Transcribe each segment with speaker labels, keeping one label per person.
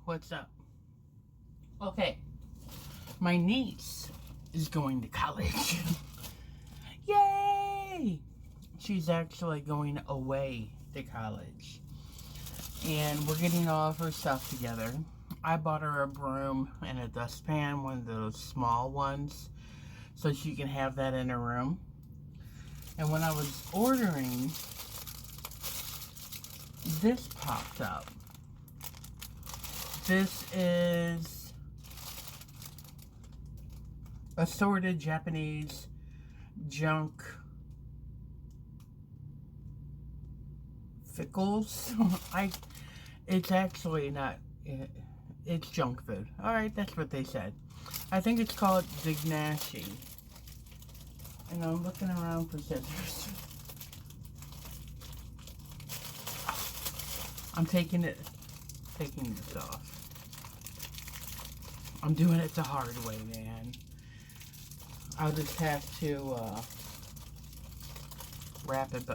Speaker 1: what's up? Okay, my niece is going to college. Yay! She's actually going away to college. And we're getting all of her stuff together. I bought her a broom and a dustpan, one of those small ones, so she can have that in her room. And when I was ordering, this popped up. This is assorted Japanese junk pickles. It's actually not, it's junk food. Alright, that's what they said. I think it's called Dignashi. And I'm looking around for scissors. I'm taking this off. I'm doing it the hard way, man. I'll just have to wrap it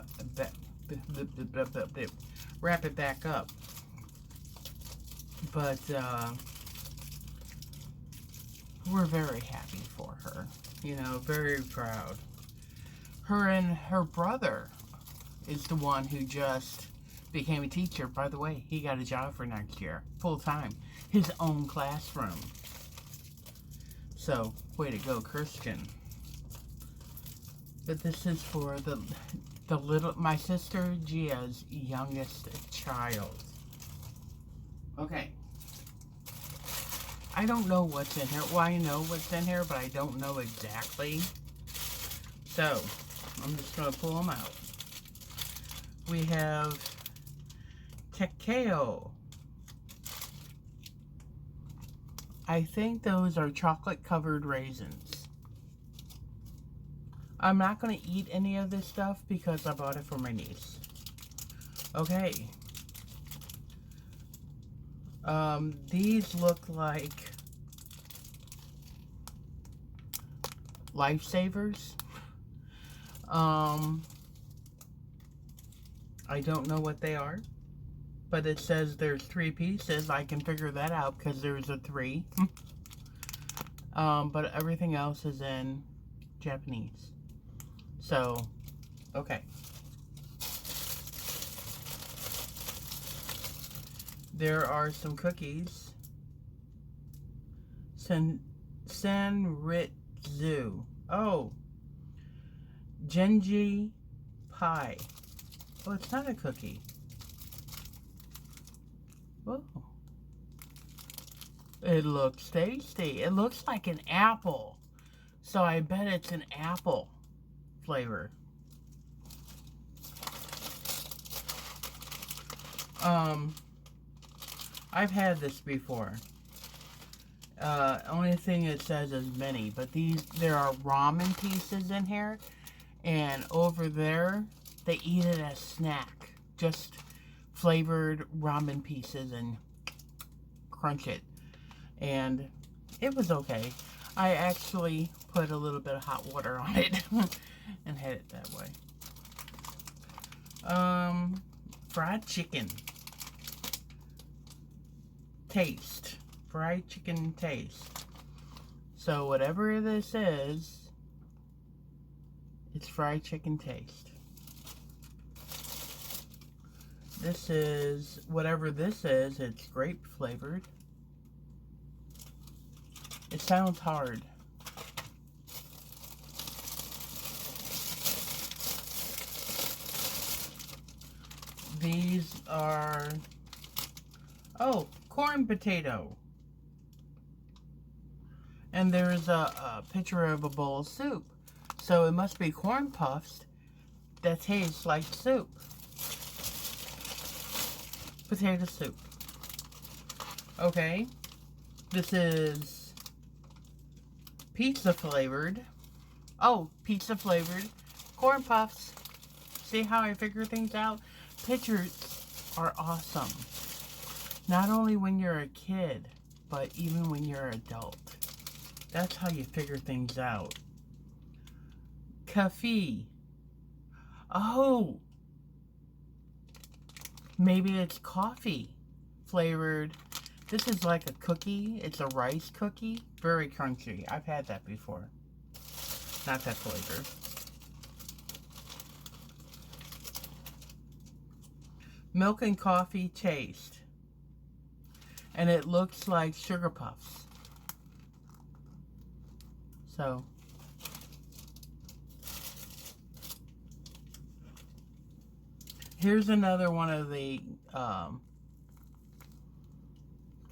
Speaker 1: back up. But we're very happy for her. You know, very proud. Her and her brother is the one who just became a teacher. By the way, he got a job for next year, full time, his own classroom. So, way to go, Christian. But this is for the little, my sister Gia's youngest child. Okay. I don't know what's in here. Well, I know what's in here, but I don't know exactly. So, I'm just going to pull them out. We have Takeo. I think those are chocolate-covered raisins. I'm not going to eat any of this stuff because I bought it for my niece. Okay. These look like Lifesavers. I don't know what they are, but it says there's 3 pieces. I can figure that out because there's a 3. But everything else is in Japanese. So, okay. There are some cookies. Senritsu. Oh. Genji pie. Oh, it's not a cookie. Oh. It looks tasty. It looks like an apple. So I bet it's an apple flavor. I've had this before. Only thing it says is mini, but there are ramen pieces in here, and over there they eat it as snack, just flavored ramen pieces and crunch it, and it was okay. I actually put a little bit of hot water on it and had it that way. Fried chicken. Taste. Fried chicken taste. So whatever this is, it's fried chicken taste. This is, whatever this is, it's grape flavored. It sounds hard. These are, oh, corn potato. And there's a picture of a bowl of soup. So it must be corn puffs that taste like soup. Potato soup. Okay. This is pizza flavored. Oh, pizza flavored corn puffs. See how I figure things out? Pictures are awesome. Not only when you're a kid, but even when you're an adult. That's how you figure things out. Coffee. Oh. Maybe it's coffee flavored. This is like a cookie. It's a rice cookie. Very crunchy. I've had that before. Not that flavor. Milk and coffee taste. And it looks like Sugar Puffs. So, here's another one of the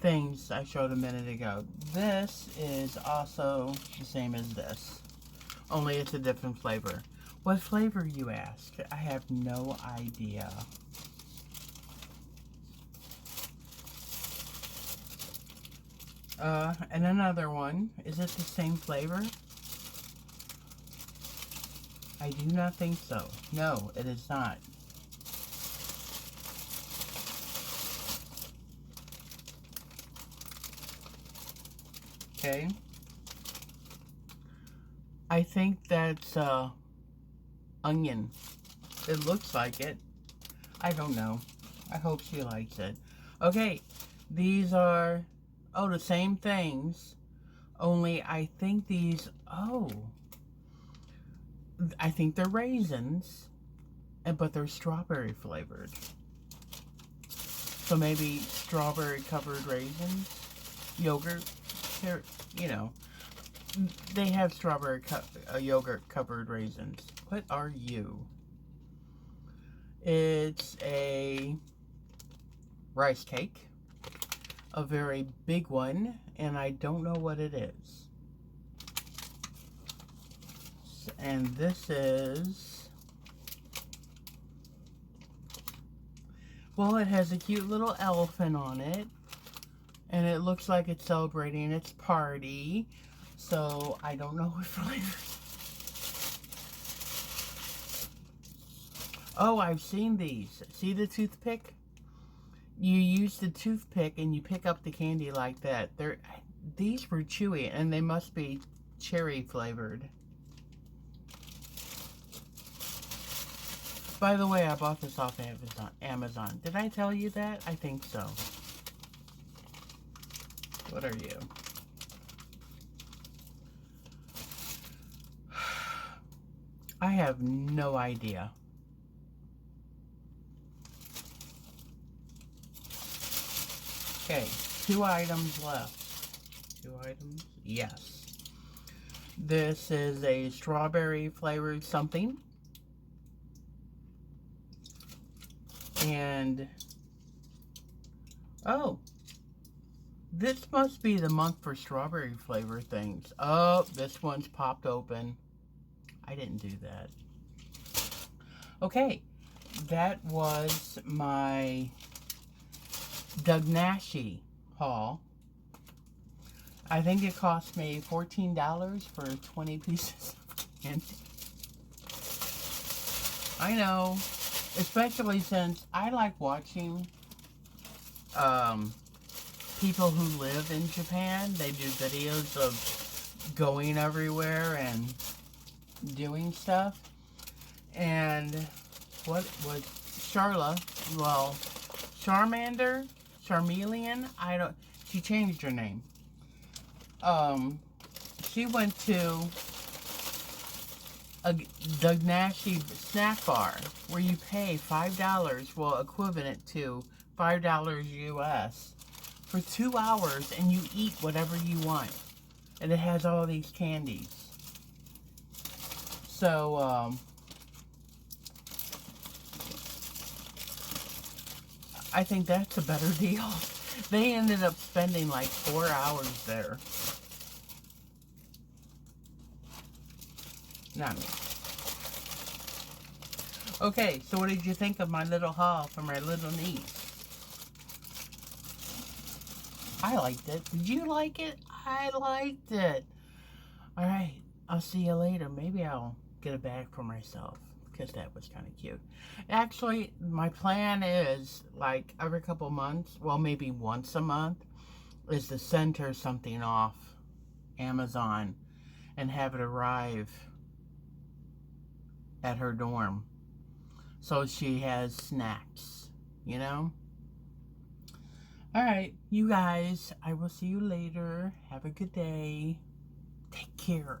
Speaker 1: things I showed a minute ago. This is also the same as this, only it's a different flavor. What flavor, you ask? I have no idea. And another one. Is it the same flavor? I do not think so. No, it is not. Okay. I think that's onion. It looks like it. I don't know. I hope she likes it. Okay, these are, oh, the same things. Only I think these, oh, I think they're raisins, but they're strawberry flavored. So maybe strawberry covered raisins, yogurt, you know, they have strawberry yogurt covered raisins. What are you? It's a rice cake, a very big one, and I don't know what it is. And this is, well, it has a cute little elephant on it, and it looks like it's celebrating its party. So I don't know what flavor. Oh, I've seen these. See the toothpick? You use the toothpick and you pick up the candy like that. These were chewy, and they must be cherry flavored. By the way, I bought this off Amazon. Did I tell you that? I think so. What are you? I have no idea. Okay, 2 items left. 2 items? Yes. This is a strawberry flavored something. And, oh, this must be the month for strawberry flavor things. Oh, this one's popped open. I didn't do that. Okay, that was my Doug Nashi haul. I think it cost me $14 for 20 pieces of candy. I know, especially since I like watching people who live in Japan. They do videos of going everywhere and doing stuff. And what was Charla? Well, Charmeleon, she changed her name. She went to a Doug Nashi snack bar where you pay $5, well, equivalent to $5 US, for 2 hours, and you eat whatever you want. And it has all these candies. So, I think that's a better deal. They ended up spending like 4 hours there. Not me. Okay, so what did you think of my little haul for my little niece? I liked it. Did you like it? I liked it. Alright, I'll see you later. Maybe I'll get a bag for myself, because that was kind of cute. Actually, my plan is, like, every couple months, well, maybe once a month, is to send her something off Amazon and have it arrive at her dorm, so she has snacks, you know? Alright, you guys, I will see you later. Have a good day. Take care.